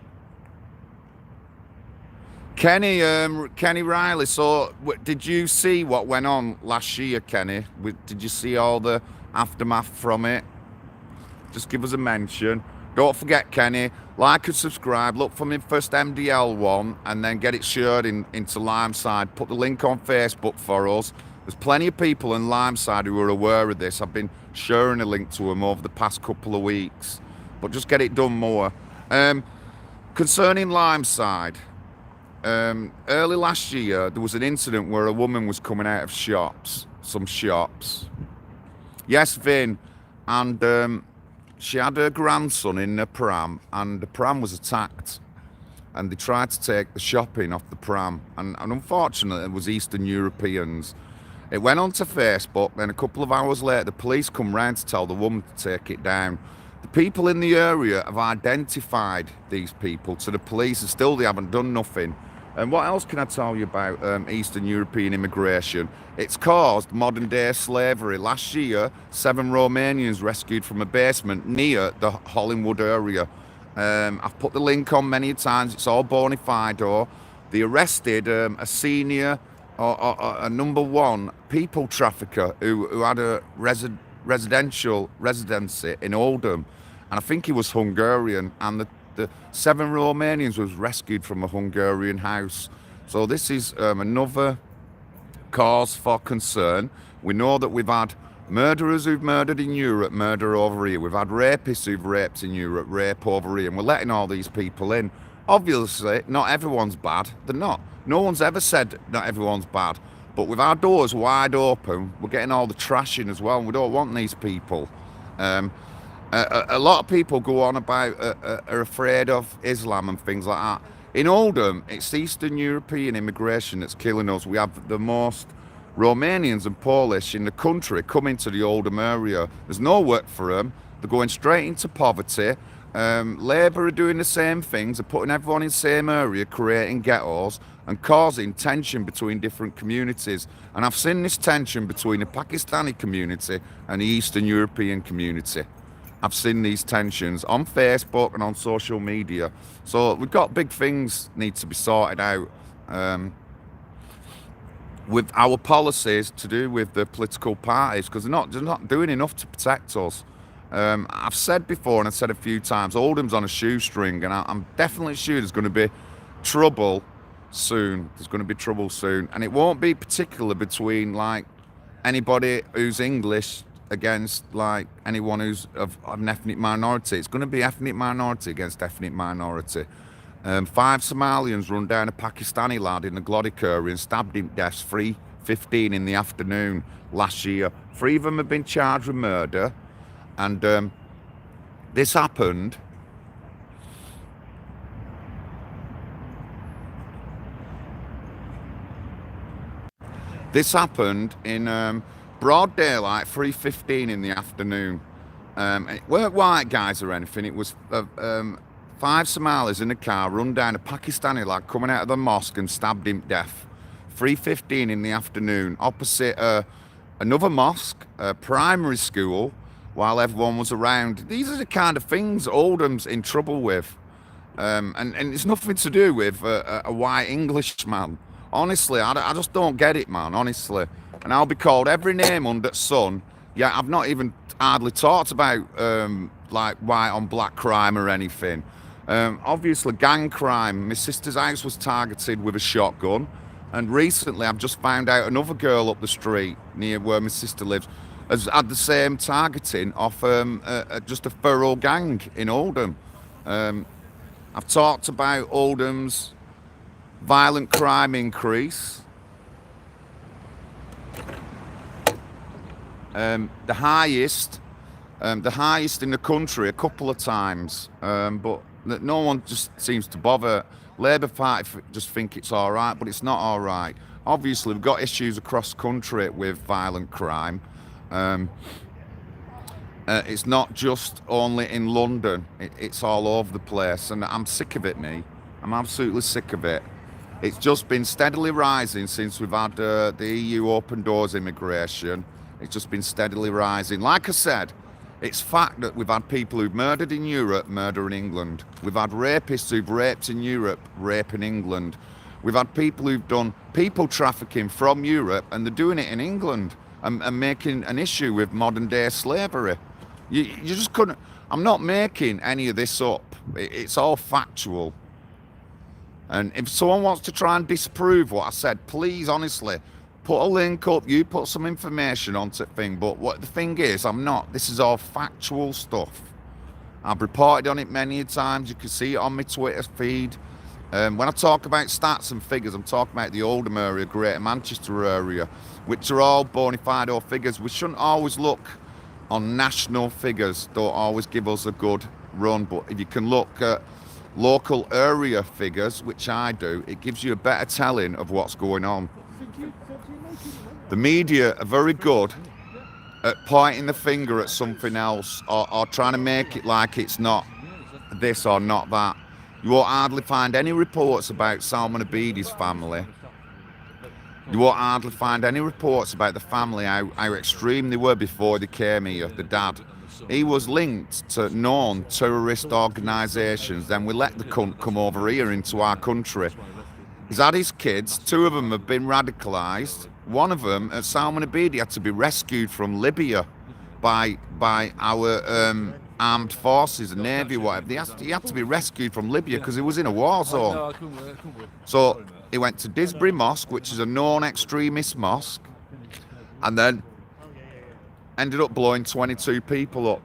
Kenny Riley, so did you see what went on last year, Kenny? Did you see all the aftermath from it? Just give us a mention. Don't forget, Kenny, like and subscribe, look for my first MDL one, and then get it shared into Limeside. Put the link on Facebook for us. There's plenty of people in Limeside who are aware of this. I've been sharing a link to them over the past couple of weeks, but just get it done more. Concerning Limeside, early last year, there was an incident where a woman was coming out of some shops. Yes, Vin, and she had her grandson in the pram, and the pram was attacked, and they tried to take the shopping off the pram, and unfortunately it was Eastern Europeans. It went onto Facebook, then a couple of hours later the police come round to tell the woman to take it down. The people in the area have identified these people to the police, and still they haven't done nothing. And what else can I tell you about Eastern European immigration? It's caused modern day slavery. Last year, 7 Romanians rescued from a basement near the Hollingwood area. I've put the link on many times. It's all bona fide. They arrested a senior, a number 1 people trafficker who had a residential residency in Oldham. and I think he was Hungarian, and the 7 Romanians was rescued from a Hungarian house. So this is another cause for concern. We know that we've had murderers who've murdered in Europe murder over here. We've had rapists who've raped in Europe rape over here, and we're letting all these people in. Obviously, not everyone's bad. They're not. No one's ever said not everyone's bad. But with our doors wide open, we're getting all the trash in as well, and we don't want these people. A lot of people go on about are afraid of Islam and things like that. In Oldham, it's Eastern European immigration that's killing us. We have the most Romanians and Polish in the country coming to the Oldham area. There's no work for them. They're going straight into poverty. Labour are doing the same things. They're putting everyone in the same area, creating ghettos and causing tension between different communities. And I've seen this tension between the Pakistani community and the Eastern European community. I've seen these tensions on Facebook and on social media. So we've got big things need to be sorted out with our policies to do with the political parties, because they're not doing enough to protect us. I've said before, and I've said a few times, Oldham's on a shoestring, and I'm definitely sure there's going to be trouble soon. There's going to be trouble soon, and it won't be particular between like anybody who's English against like anyone who's of an ethnic minority. It's going to be ethnic minority against ethnic minority. 5 Somalians run down a Pakistani lad in the Glodic area and stabbed him to death 3:15 in the afternoon last year. 3 of them have been charged with murder, and this happened in broad daylight, 3:15 in the afternoon. It weren't white guys or anything. It was 5 Somalis in a car run down a Pakistani lad coming out of the mosque and stabbed him to death. 3:15 in the afternoon, opposite another mosque, a primary school, while everyone was around. These are the kind of things Oldham's in trouble with. And it's nothing to do with a white Englishman. Honestly, I just don't get it, man, honestly. And I'll be called every name under the sun. Yeah, I've not even hardly talked about like white on black crime or anything. Obviously, gang crime. My sister's house was targeted with a shotgun. And recently, I've just found out another girl up the street near where my sister lives has had the same targeting off just a feral gang in Oldham. I've talked about Oldham's violent crime increase. The highest in the country a couple of times, but no one just seems to bother. Labour Party just think it's all right, but it's not all right. Obviously, we've got issues across the country with violent crime. It's not just only in London, it's all over the place, and I'm sick of it, me. I'm absolutely sick of it. It's just been steadily rising since we've had the EU open doors immigration. It's just been steadily rising. Like I said, it's fact that we've had people who've murdered in Europe murder in England. We've had rapists who've raped in Europe rape in England. We've had people who've done people trafficking from Europe, and they're doing it in England and making an issue with modern day slavery. You just couldn't. I'm not making any of this up. It's all factual. And if someone wants to try and disprove what I said, please, honestly, put a link up. You put some information onto the thing. But what the thing is, I'm not. This is all factual stuff. I've reported on it many times. You can see it on my Twitter feed. When I talk about stats and figures, I'm talking about the Oldham area, Greater Manchester area, which are all bona fide figures. We shouldn't always look on national figures. Don't always give us a good run. But if you can look at local area figures, which I do, it gives you a better telling of what's going on. The media are very good at pointing the finger at something else or trying to make it like it's not this or not that. You won't hardly find any reports about Salman Abidi's family. You won't hardly find any reports about the family, how extreme they were before they came here, the dad. He was linked to known terrorist organisations. Then we let the cunt come over here into our country. He's had his kids. 2 of them have been radicalised. One of them, Salman Abidi, had to be rescued from Libya by our armed forces, the Navy, whatever. He had to be rescued from Libya because he was in a war zone. No, I couldn't wait. So Sorry, mate. he went to Disbury Mosque, which is a known extremist mosque, and then ended up blowing 22 people up.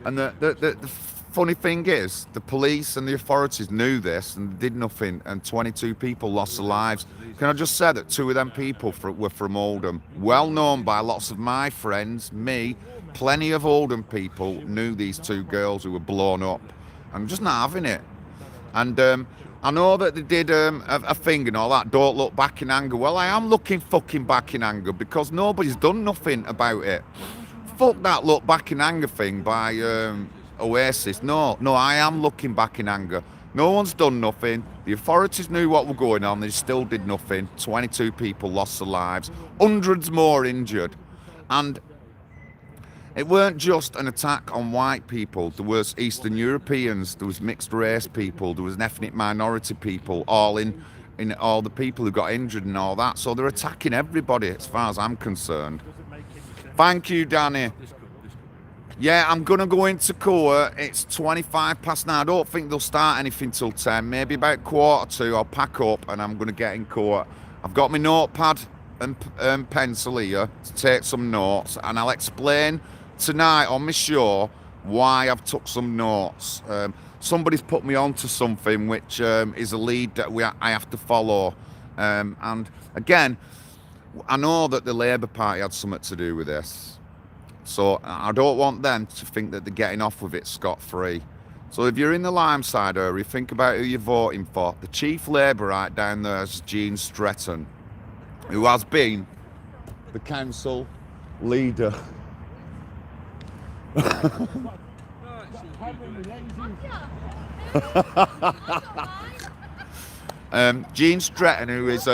And the funny thing is, the police and the authorities knew this and did nothing, and 22 people lost their lives. Can I just say that 2 of them people were from Oldham, well known by lots of my friends, me, plenty of Oldham people knew these 2 girls who were blown up. I'm just not having it. And I know that they did a thing and all that, don't look back in anger. Well, I am looking fucking back in anger because nobody's done nothing about it. Fuck that look back in anger thing by Oasis. No, I am looking back in anger. No one's done nothing. The authorities knew what was going on. They still did nothing. 22 people lost their lives. Hundreds more injured. And it weren't just an attack on white people. There was Eastern Europeans. There was mixed race people. There was ethnic minority people. All in all the people who got injured and all that. So they're attacking everybody as far as I'm concerned. Thank you, Danny. Yeah, I'm going to go into court. It's 25 past 9. I don't think they'll start anything till 10. Maybe about 1:45 I'll pack up and I'm going to get in court. I've got my notepad and pencil here to take some notes, and I'll explain tonight on my show why I've took some notes. Somebody's put me onto something which is a lead that I have to follow. And again, I know that the Labour Party had something to do with this. So I don't want them to think that they're getting off with it scot-free. So if you're in the Limeside area, think about who you're voting for. The chief Labourite down there is Jean Stretton, who has been the council leader. Jean Stretton, who is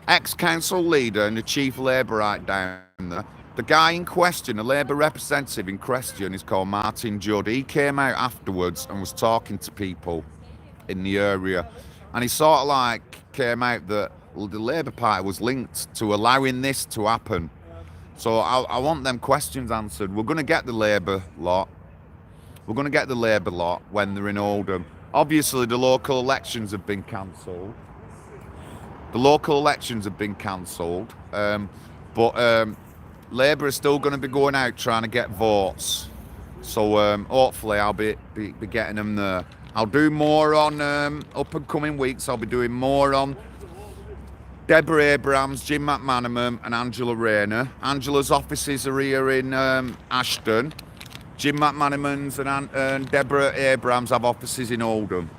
ex-council leader and the chief Labourite down there. The guy in question, the Labour representative in question, is called Martin Judd. He came out afterwards and was talking to people in the area, and he sort of like came out that the Labour Party was linked to allowing this to happen. So I want them questions answered. We're going to get the Labour lot. We're going to get the Labour lot when they're in Oldham. Obviously, the local elections have been cancelled. But Labour is still going to be going out trying to get votes. So hopefully I'll be getting them there. I'll do more on up and coming weeks. I'll be doing more on Deborah Abrams, Jim McManaman and Angela Rayner. Angela's offices are here in Ashton. Jim McManaman's and Deborah Abrams have offices in Oldham.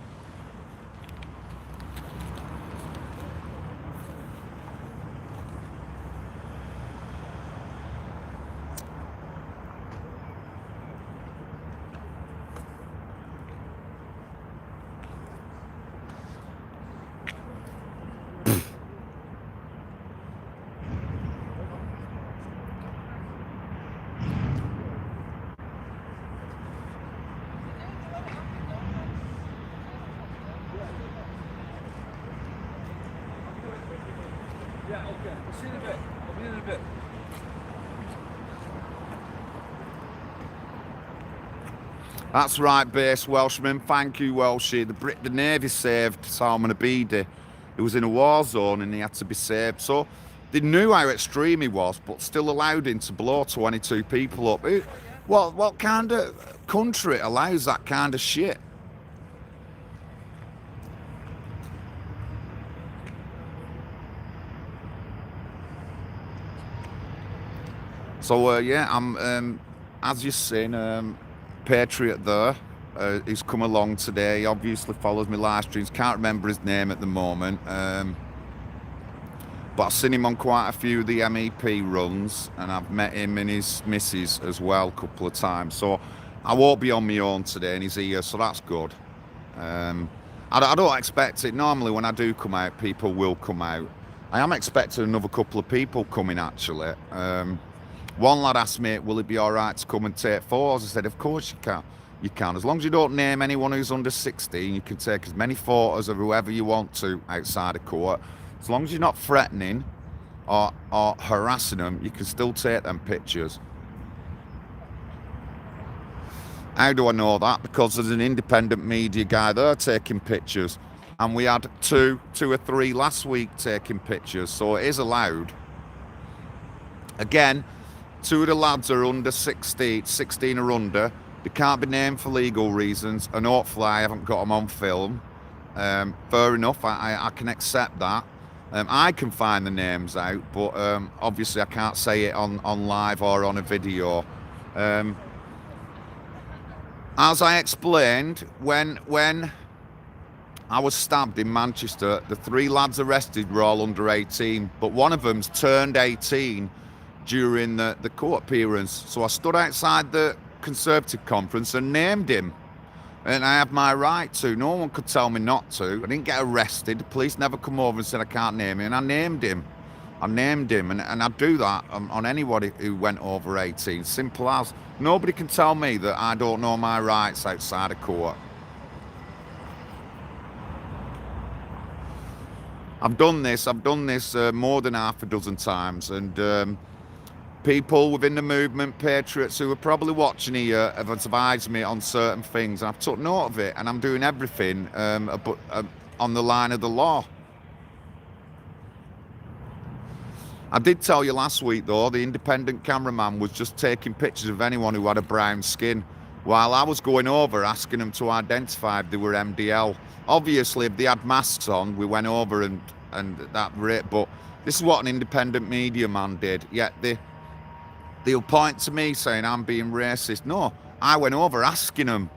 Yeah, okay. I'll see you in a bit. I'll be in a bit. That's right, base Welshman. Thank you, Welshie. The Navy saved Salman Abedi. He was in a war zone and he had to be saved. So they knew how extreme he was, but still allowed him to blow 22 people up. What kind of country allows that kind of shit? So yeah, I'm as you've seen, Patriot there. He's come along today. He obviously follows my live streams. Can't remember his name at the moment, but I've seen him on quite a few of the MEP runs, and I've met him and his missus as well a couple of times. So I won't be on my own today, and he's here, so that's good. I don't expect it. Normally when I do come out, people will come out. I am expecting another couple of people coming actually. One lad asked me, will it be all right to come and take photos? I said, of course you can. You can. As long as you don't name anyone who's under 16, you can take as many photos of whoever you want to outside of court. As long as you're not threatening or harassing them, you can still take them pictures. How do I know that? Because there's an independent media guy there taking pictures. And we had two or three last week taking pictures, so it is allowed. Again, 2 of the lads are under 16 or under. They can't be named for legal reasons, and hopefully I haven't got them on film. Fair enough, I can accept that. I can find the names out, but obviously I can't say it on live or on a video. As I explained, when I was stabbed in Manchester, the 3 lads arrested were all under 18, but one of them's turned 18 during the court appearance. So I stood outside the Conservative conference and named him. And I have my right to. No one could tell me not to. I didn't get arrested. The police never come over and said I can't name him. And I named him. And I do that on anybody who went over 18. Simple as. Nobody can tell me that I don't know my rights outside of court. I've done this more than half a dozen times, and people within the movement, patriots who are probably watching here, have advised me on certain things. I've took note of it, and I'm doing everything on the line of the law. I did tell you last week, though, the independent cameraman was just taking pictures of anyone who had a brown skin, while I was going over asking them to identify if they were MDL. Obviously, if they had masks on, we went over and that rate. But this is what an independent media man did. Yet they'll point to me saying I'm being racist. No, I went over asking them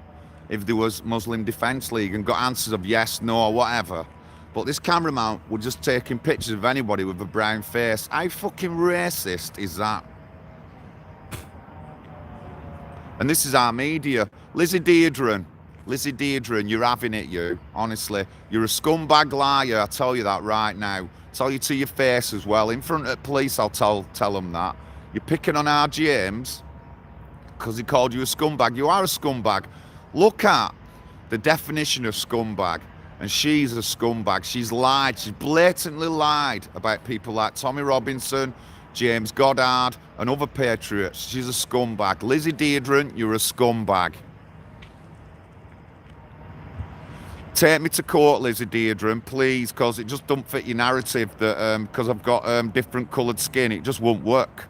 if there was Muslim Defence League and got answers of yes, no, or whatever. But this cameraman was just taking pictures of anybody with a brown face. How fucking racist is that? And this is our media. Lizzie Deidre, you're having it, you. Honestly, you're a scumbag liar. I tell you that right now. Tell you to your face as well. In front of the police, I'll tell them that. You're picking on our James because he called you a scumbag. You are a scumbag. Look at the definition of scumbag. And she's a scumbag. She's lied. She's blatantly lied about people like Tommy Robinson, James Goddard, and other patriots. She's a scumbag. Lizzie Deidre, you're a scumbag. Take me to court, Lizzie Deidre, please, because it just don't fit your narrative that because I've got different coloured skin, it just won't work.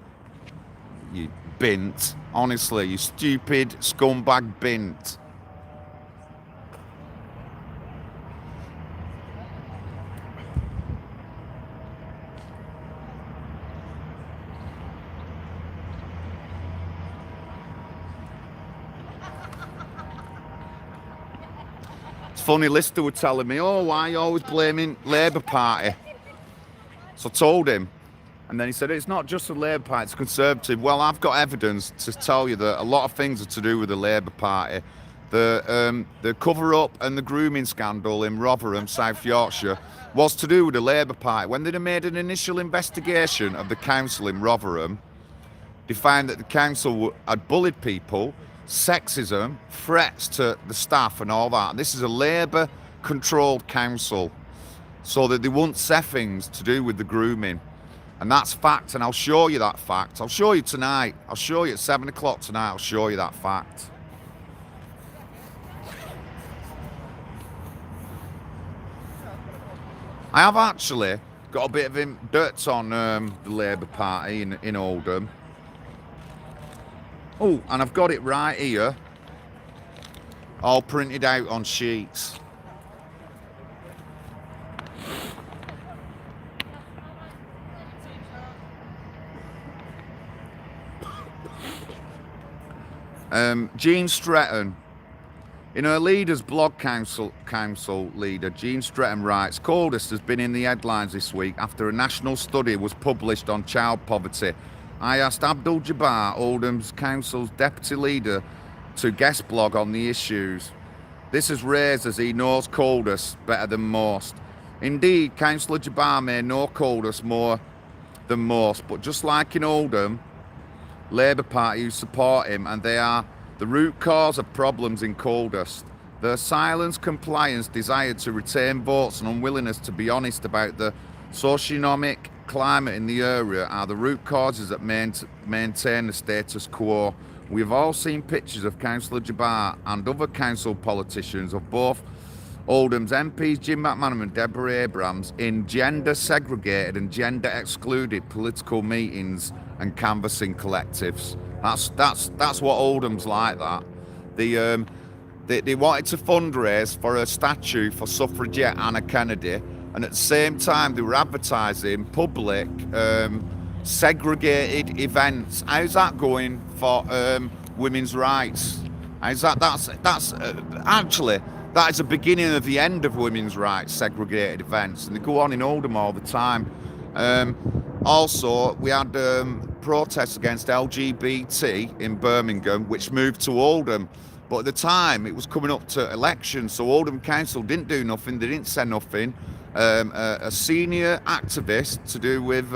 You bint. Honestly, you stupid scumbag bint. Funny, Lister were telling me, oh, why are you always blaming Labour Party? So I told him, and then he said, it's not just the Labour Party, it's Conservative. Well, I've got evidence to tell you that a lot of things are to do with the Labour Party. The cover-up and the grooming scandal in Rotherham, South Yorkshire, was to do with the Labour Party. When they'd made an initial investigation of the council in Rotherham, they found that the council had bullied people, sexism, threats to the staff and all that. This is a Labour-controlled council, so that they won't say things to do with the grooming. And that's fact, and I'll show you that fact. I'll show you tonight. I'll show you at 7 o'clock tonight. I'll show you that fact. I have actually got a bit of dirt on the Labour Party in Oldham. Oh, and I've got it right here, all printed out on sheets. Jean Stretton, in her leader's blog, council leader, Jean Stretton writes, Coldest has been in the headlines this week after a national study was published on child poverty. I asked Abdul Jabbar, Oldham's council's deputy leader, to guest blog on the issues. This is raised as he knows Coldest better than most. Indeed, Councillor Jabbar may know Coldest more than most, but just like in Oldham, Labour Party who support him, and they are the root cause of problems in Coldest. Their silence, compliance, desire to retain votes, and unwillingness to be honest about the socioeconomic climate in the area are the root causes that maintain the status quo. We've all seen pictures of Councillor Jabbar and other council politicians of both Oldham's MPs Jim McManaman and Deborah Abrams in gender-segregated and gender-excluded political meetings and canvassing collectives. That's what Oldham's like. That they wanted to fundraise for a statue for suffragette Anna Kennedy, and at the same time they were advertising public segregated events. How's that going for women's rights? How's that? That's actually. That is the beginning of the end of women's rights, segregated events, and they go on in Oldham all the time. Also, we had protests against LGBT in Birmingham, which moved to Oldham. But at the time, it was coming up to elections, so Oldham Council didn't do nothing. They didn't say nothing. A senior activist to do with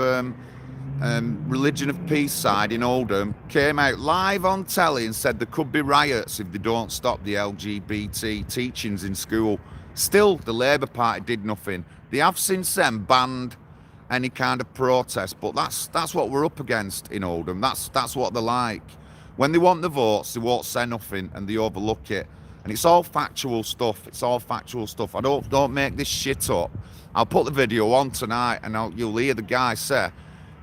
Religion of Peace side in Oldham came out live on telly and said there could be riots if they don't stop the LGBT teachings in school. Still, the Labour Party did nothing. They have since then banned any kind of protest, but that's what we're up against in Oldham. That's what they're like. When they want the votes, they won't say nothing and they overlook it. And it's all factual stuff. It's all factual stuff. I don't make this shit up. I'll put the video on tonight and you'll hear the guy say,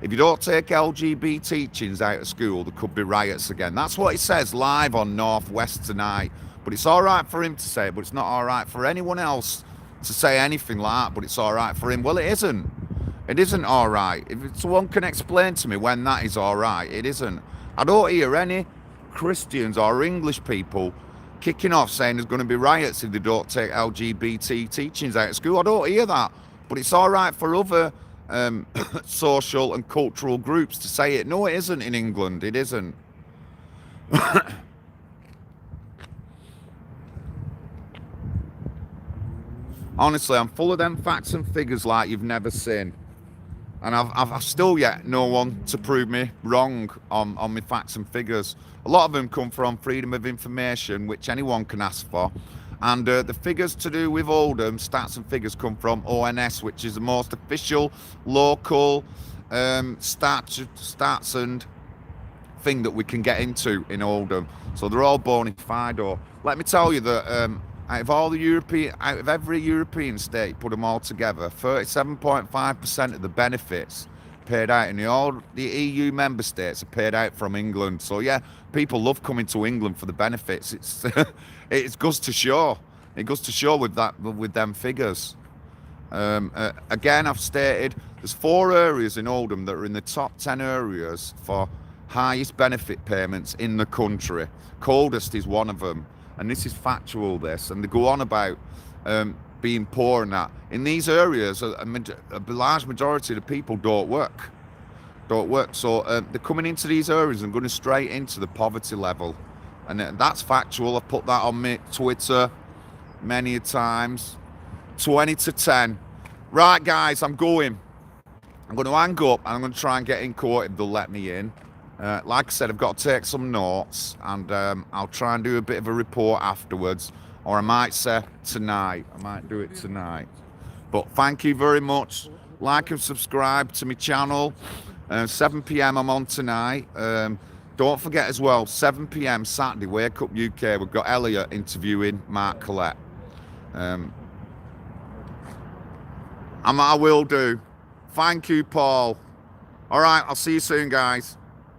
if you don't take LGBT teachings out of school, there could be riots again. That's what he says live on North West tonight. But it's all right for him to say it, but it's not all right for anyone else to say anything like that, but it's all right for him. Well, it isn't. It isn't all right. If someone can explain to me when that is all right, it isn't. I don't hear any Christians or English people kicking off saying there's going to be riots if they don't take LGBT teachings out of school. I don't hear that. But it's all right for other social and cultural groups to say it. No, it isn't in England. It isn't. Honestly, I'm full of them facts and figures like you've never seen. And I've still yet no one to prove me wrong on my facts and figures. A lot of them come from freedom of information, which anyone can ask for. And the figures to do with Oldham, stats and figures, come from ONS, which is the most official local stats and thing that we can get into in Oldham. So they're all bona fide. Let me tell you that out of every European state, put them all together, 37.5% of the benefits paid out in all the EU member states are paid out from England. So yeah, people love coming to England for the benefits. It goes to show. It goes to show with them figures. Again, I've stated there's 4 areas in Oldham that are in the top 10 areas for highest benefit payments in the country. Coldest is one of them, and this is factual. This, and they go on about being poor and that. In these areas, a large majority of the people don't work. So they're coming into these areas and going straight into the poverty level. And that's factual. I've put that on my Twitter many times. 20 to 10. Right, guys, I'm going to hang up and I'm going to try and get in court if they'll let me in. Like I said, I've got to take some notes and I'll try and do a bit of a report afterwards. Or I might say tonight. I might do it tonight. But thank you very much. Like and subscribe to my channel. 7 p.m. I'm on tonight. Don't forget as well, 7 p.m. Saturday, Wake Up UK. We've got Elliot interviewing Mark Collette. I will do. Thank you, Paul. All right, I'll see you soon, guys.